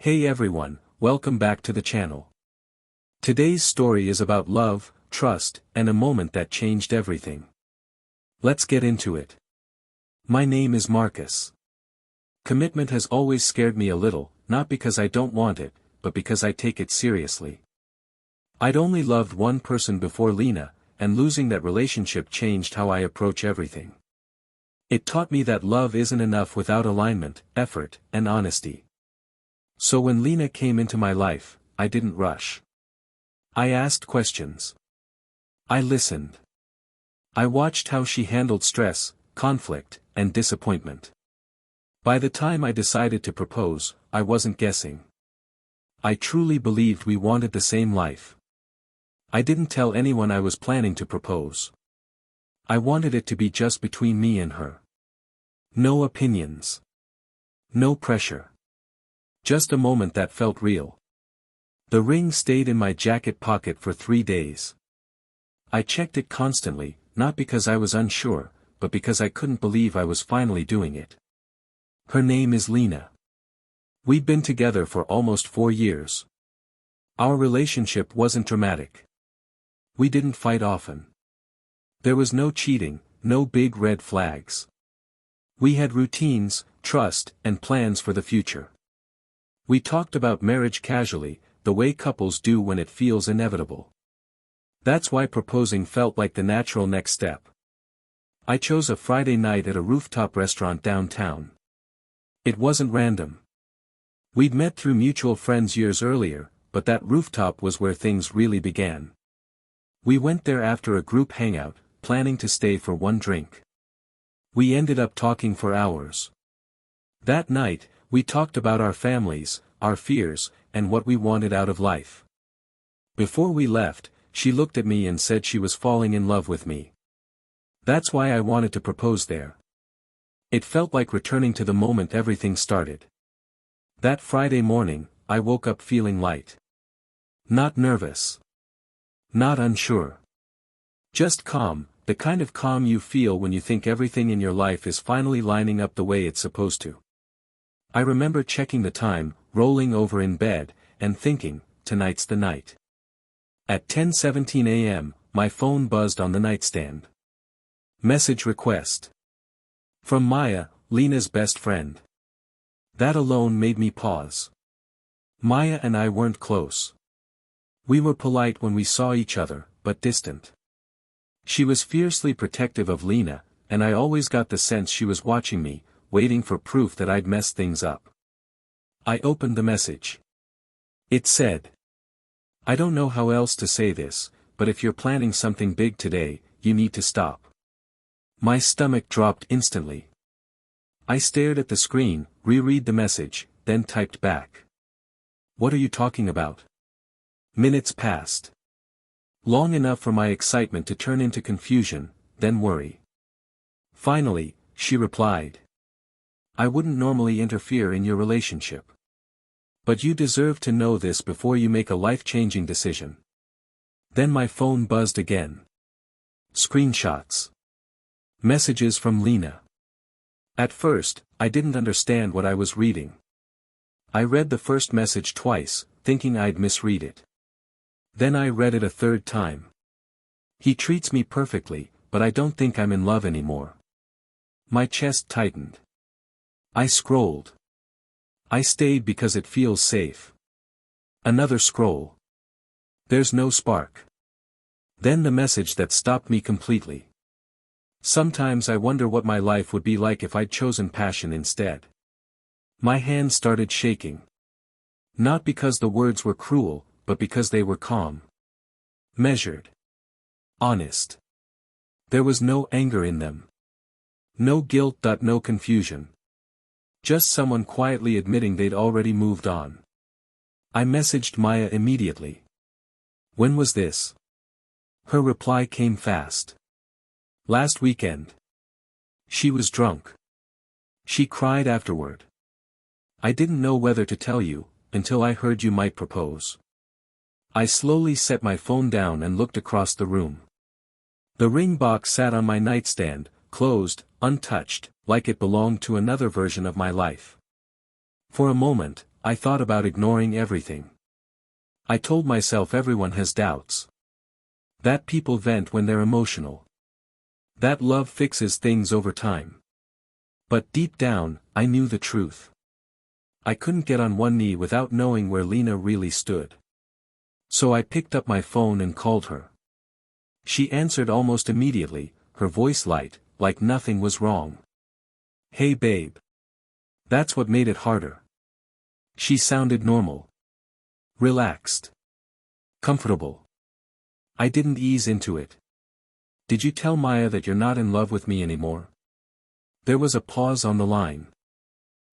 Hey everyone, welcome back to the channel. Today's story is about love, trust, and a moment that changed everything. Let's get into it. My name is Marcus. Commitment has always scared me a little, not because I don't want it, but because I take it seriously. I'd only loved one person before Lena, and losing that relationship changed how I approach everything. It taught me that love isn't enough without alignment, effort, and honesty. So when Lena came into my life, I didn't rush. I asked questions. I listened. I watched how she handled stress, conflict, and disappointment. By the time I decided to propose, I wasn't guessing. I truly believed we wanted the same life. I didn't tell anyone I was planning to propose. I wanted it to be just between me and her. No opinions. No pressure. Just a moment that felt real. The ring stayed in my jacket pocket for 3 days. I checked it constantly, not because I was unsure, but because I couldn't believe I was finally doing it. Her name is Lena. We'd been together for almost 4 years. Our relationship wasn't dramatic. We didn't fight often. There was no cheating, no big red flags. We had routines, trust, and plans for the future. We talked about marriage casually, the way couples do when it feels inevitable. That's why proposing felt like the natural next step. I chose a Friday night at a rooftop restaurant downtown. It wasn't random. We'd met through mutual friends years earlier, but that rooftop was where things really began. We went there after a group hangout, planning to stay for one drink. We ended up talking for hours. That night, we talked about our families, our fears, and what we wanted out of life. Before we left, she looked at me and said she was falling in love with me. That's why I wanted to propose there. It felt like returning to the moment everything started. That Friday morning, I woke up feeling light. Not nervous. Not unsure. Just calm, the kind of calm you feel when you think everything in your life is finally lining up the way it's supposed to. I remember checking the time, rolling over in bed, and thinking, tonight's the night. At 10:17 a.m., my phone buzzed on the nightstand. Message request. From Maya, Lena's best friend. That alone made me pause. Maya and I weren't close. We were polite when we saw each other, but distant. She was fiercely protective of Lena, and I always got the sense she was watching me, waiting for proof that I'd messed things up. I opened the message. It said, "I don't know how else to say this, but if you're planning something big today, you need to stop." My stomach dropped instantly. I stared at the screen, reread the message, then typed back. "What are you talking about?" Minutes passed. Long enough for my excitement to turn into confusion, then worry. Finally, she replied. "I wouldn't normally interfere in your relationship. But you deserve to know this before you make a life-changing decision." Then my phone buzzed again. Screenshots. Messages from Lena. At first, I didn't understand what I was reading. I read the first message twice, thinking I'd misread it. Then I read it a third time. "He treats me perfectly, but I don't think I'm in love anymore." My chest tightened. I scrolled. "I stayed because it feels safe." Another scroll. "There's no spark." Then the message that stopped me completely. "Sometimes I wonder what my life would be like if I'd chosen passion instead." My hands started shaking. Not because the words were cruel, but because they were calm. Measured. Honest. There was no anger in them. No guilt. No confusion. Just someone quietly admitting they'd already moved on. I messaged Maya immediately. "When was this?" Her reply came fast. "Last weekend." She was drunk. She cried afterward. "I didn't know whether to tell you, until I heard you might propose." I slowly set my phone down and looked across the room. The ring box sat on my nightstand, closed, untouched, like it belonged to another version of my life. For a moment, I thought about ignoring everything. I told myself everyone has doubts. That people vent when they're emotional. That love fixes things over time. But deep down, I knew the truth. I couldn't get on one knee without knowing where Lena really stood. So I picked up my phone and called her. She answered almost immediately, her voice light, like nothing was wrong. "Hey babe." That's what made it harder. She sounded normal. Relaxed. Comfortable. I didn't ease into it. "Did you tell Maya that you're not in love with me anymore?" There was a pause on the line.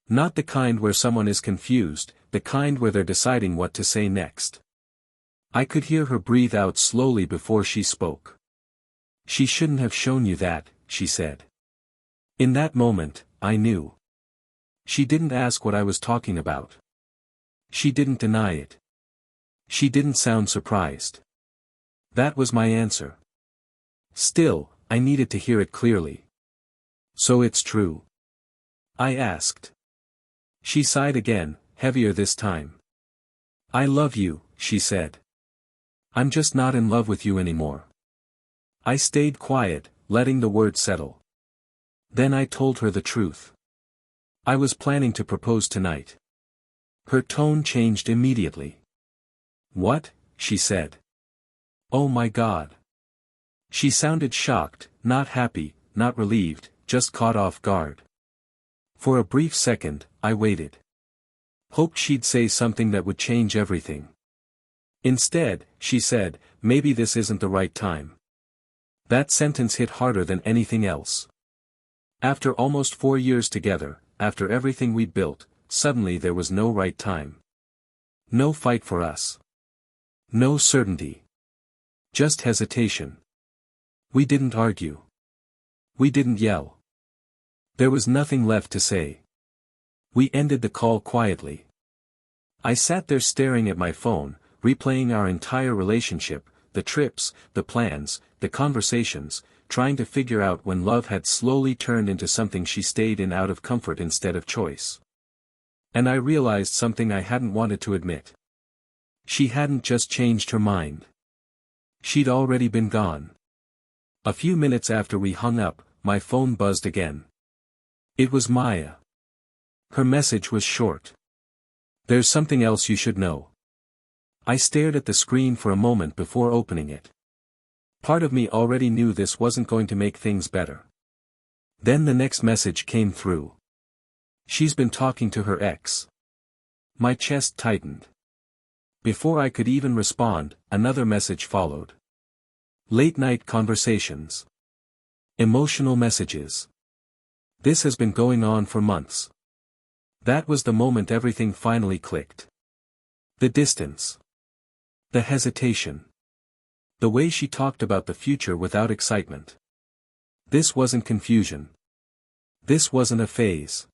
Not the kind where someone is confused, the kind where they're deciding what to say next. I could hear her breathe out slowly before she spoke. "She shouldn't have shown you that," she said. In that moment, I knew. She didn't ask what I was talking about. She didn't deny it. She didn't sound surprised. That was my answer. Still, I needed to hear it clearly. "So it's true?" I asked. She sighed again, heavier this time. "I love you," she said. "I'm just not in love with you anymore." I stayed quiet, letting the words settle. Then I told her the truth. I was planning to propose tonight. Her tone changed immediately. "What?" she said. "Oh my God." She sounded shocked, not happy, not relieved, just caught off guard. For a brief second, I waited. Hoped she'd say something that would change everything. Instead, she said, "Maybe this isn't the right time." That sentence hit harder than anything else. After almost 4 years together, after everything we'd built, suddenly there was no right time. No fight for us. No certainty. Just hesitation. We didn't argue. We didn't yell. There was nothing left to say. We ended the call quietly. I sat there staring at my phone, replaying our entire relationship, the trips, the plans, the conversations, trying to figure out when love had slowly turned into something she stayed in out of comfort instead of choice. And I realized something I hadn't wanted to admit. She hadn't just changed her mind. She'd already been gone. A few minutes after we hung up, my phone buzzed again. It was Maya. Her message was short. "There's something else you should know." I stared at the screen for a moment before opening it. Part of me already knew this wasn't going to make things better. Then the next message came through. "She's been talking to her ex." My chest tightened. Before I could even respond, another message followed. Late-night conversations. Emotional messages. This has been going on for months. That was the moment everything finally clicked. The distance. The hesitation. The way she talked about the future without excitement. This wasn't confusion. This wasn't a phase.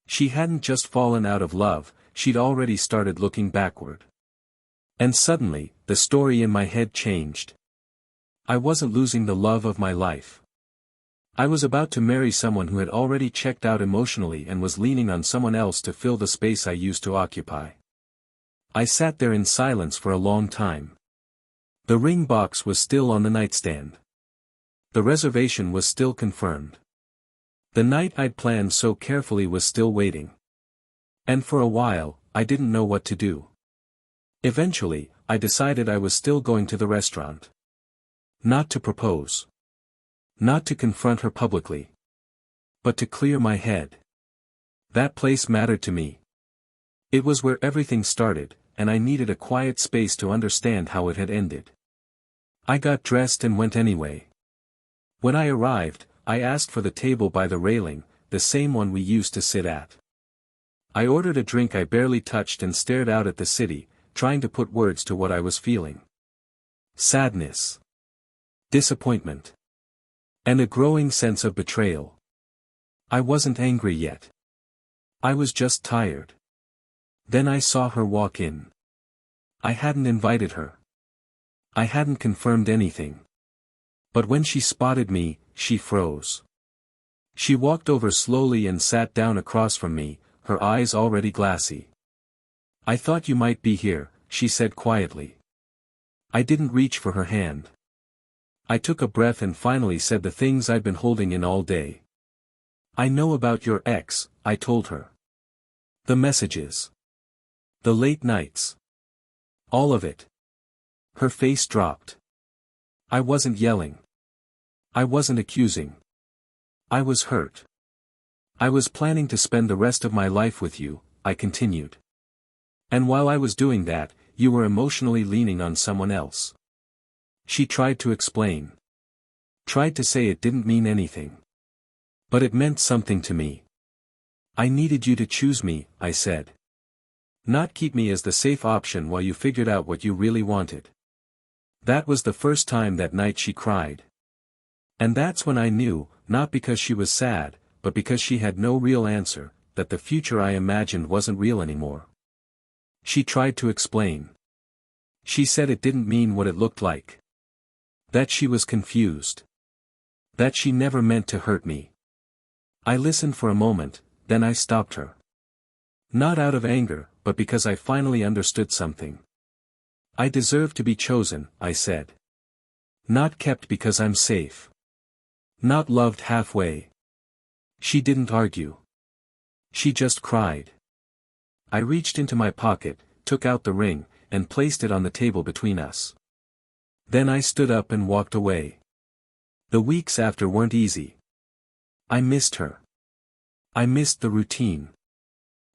She hadn't just fallen out of love, she'd already started looking backward. And suddenly, the story in my head changed. I wasn't losing the love of my life. I was about to marry someone who had already checked out emotionally and was leaning on someone else to fill the space I used to occupy. I sat there in silence for a long time. The ring box was still on the nightstand. The reservation was still confirmed. The night I'd planned so carefully was still waiting. And for a while, I didn't know what to do. Eventually, I decided I was still going to the restaurant. Not to propose. Not to confront her publicly. But to clear my head. That place mattered to me. It was where everything started, and I needed a quiet space to understand how it had ended. I got dressed and went anyway. When I arrived, I asked for the table by the railing, the same one we used to sit at. I ordered a drink I barely touched and stared out at the city, trying to put words to what I was feeling. Sadness. Disappointment. And a growing sense of betrayal. I wasn't angry yet. I was just tired. Then I saw her walk in. I hadn't invited her. I hadn't confirmed anything. But when she spotted me, she froze. She walked over slowly and sat down across from me, her eyes already glassy. I thought you might be here, she said quietly. I didn't reach for her hand. I took a breath and finally said the things I'd been holding in all day. I know about your ex, I told her. The messages. The late nights. All of it. Her face dropped. I wasn't yelling. I wasn't accusing. I was hurt. I was planning to spend the rest of my life with you, I continued. And while I was doing that, you were emotionally leaning on someone else. She tried to explain. Tried to say it didn't mean anything. But it meant something to me. I needed you to choose me, I said. Not keep me as the safe option while you figured out what you really wanted. That was the first time that night she cried. And that's when I knew, not because she was sad, but because she had no real answer, that the future I imagined wasn't real anymore. She tried to explain. She said it didn't mean what it looked like. That she was confused. That she never meant to hurt me. I listened for a moment, then I stopped her. Not out of anger, but because I finally understood something. I deserve to be chosen, I said. Not kept because I'm safe. Not loved halfway. She didn't argue. She just cried. I reached into my pocket, took out the ring, and placed it on the table between us. Then I stood up and walked away. The weeks after weren't easy. I missed her. I missed the routine.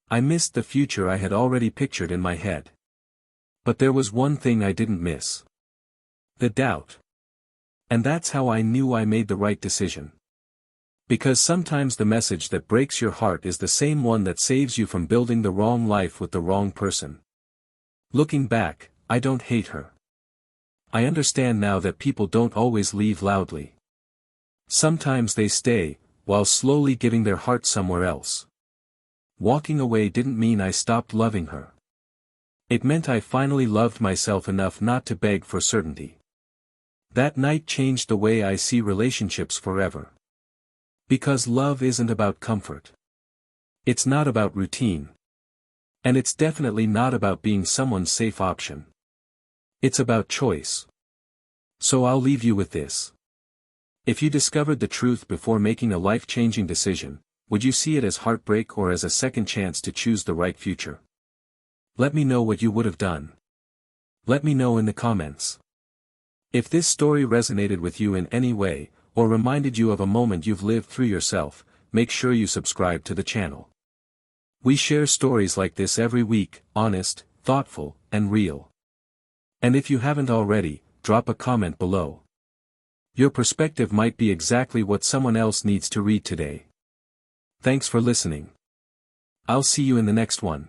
I missed the future I had already pictured in my head. But there was one thing I didn't miss. The doubt. And that's how I knew I made the right decision. Because sometimes the message that breaks your heart is the same one that saves you from building the wrong life with the wrong person. Looking back, I don't hate her. I understand now that people don't always leave loudly. Sometimes they stay, while slowly giving their heart somewhere else. Walking away didn't mean I stopped loving her. It meant I finally loved myself enough not to beg for certainty. That night changed the way I see relationships forever. Because love isn't about comfort. It's not about routine. And it's definitely not about being someone's safe option. It's about choice. So I'll leave you with this. If you discovered the truth before making a life-changing decision, would you see it as heartbreak or as a second chance to choose the right future? Let me know what you would have done. Let me know in the comments. If this story resonated with you in any way, or reminded you of a moment you've lived through yourself, make sure you subscribe to the channel. We share stories like this every week, honest, thoughtful, and real. And if you haven't already, drop a comment below. Your perspective might be exactly what someone else needs to read today. Thanks for listening. I'll see you in the next one.